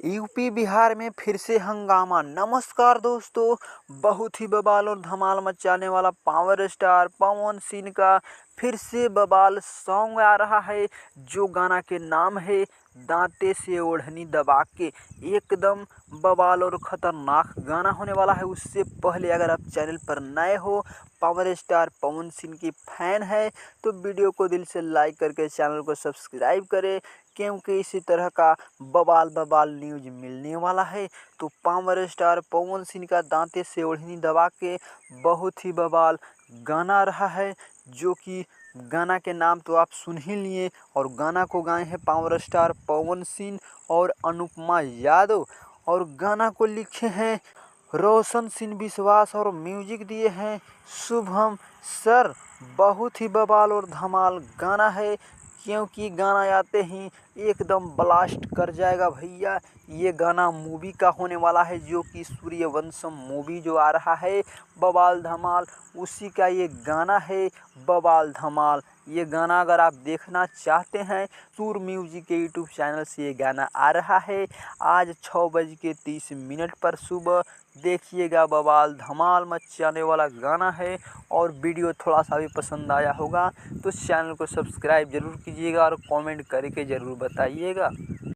UP Bihar में फिर से हंगामा। नमस्कार दोस्तों, बहुत ही बवाल और धमाल मचाने वाला पावर स्टार पवन सिंह का फिर से बवाल सॉन्ग आ रहा है, जो गाना के नाम है दांते से ओढ़नी दबा के। एकदम बवाल और खतरनाक गाना होने वाला है। उससे पहले अगर आप चैनल पर नए हो, पावर स्टार पवन सिंह की फैन है, तो वीडियो को दिल से लाइक करके चैनल को सब्सक्राइब करें, क्योंकि इसी तरह का बवाल न्यूज मिलने वाला है। तो पावर स्टार पवन सिंह का दांते से ओढ़नी दबा के बहुत ही बवाल गाना रहा है, जो कि गाना के नाम तो आप सुन ही लिए। और गाना को गाए हैं पावर स्टार पवन सिंह और अनुपमा यादव, और गाना को लिखे हैं रोशन सिंह विश्वास, और म्यूजिक दिए हैं शुभम सर। बहुत ही बवाल और धमाल गाना है, क्योंकि गाना आते ही एकदम ब्लास्ट कर जाएगा भैया। ये गाना मूवी का होने वाला है, जो कि सूर्यवंशम मूवी जो आ रहा है बवाल धमाल, उसी का ये गाना है बवाल धमाल। ये गाना अगर आप देखना चाहते हैं, सूर म्यूजिक के यूट्यूब चैनल से ये गाना आ रहा है आज 6:30 पर सुबह। देखिएगा, बवाल धमाल मचाने वाला गाना है। और वीडियो थोड़ा सा भी पसंद आया होगा तो चैनल को सब्सक्राइब जरूर कीजिएगा और कमेंट करके ज़रूर बताइएगा।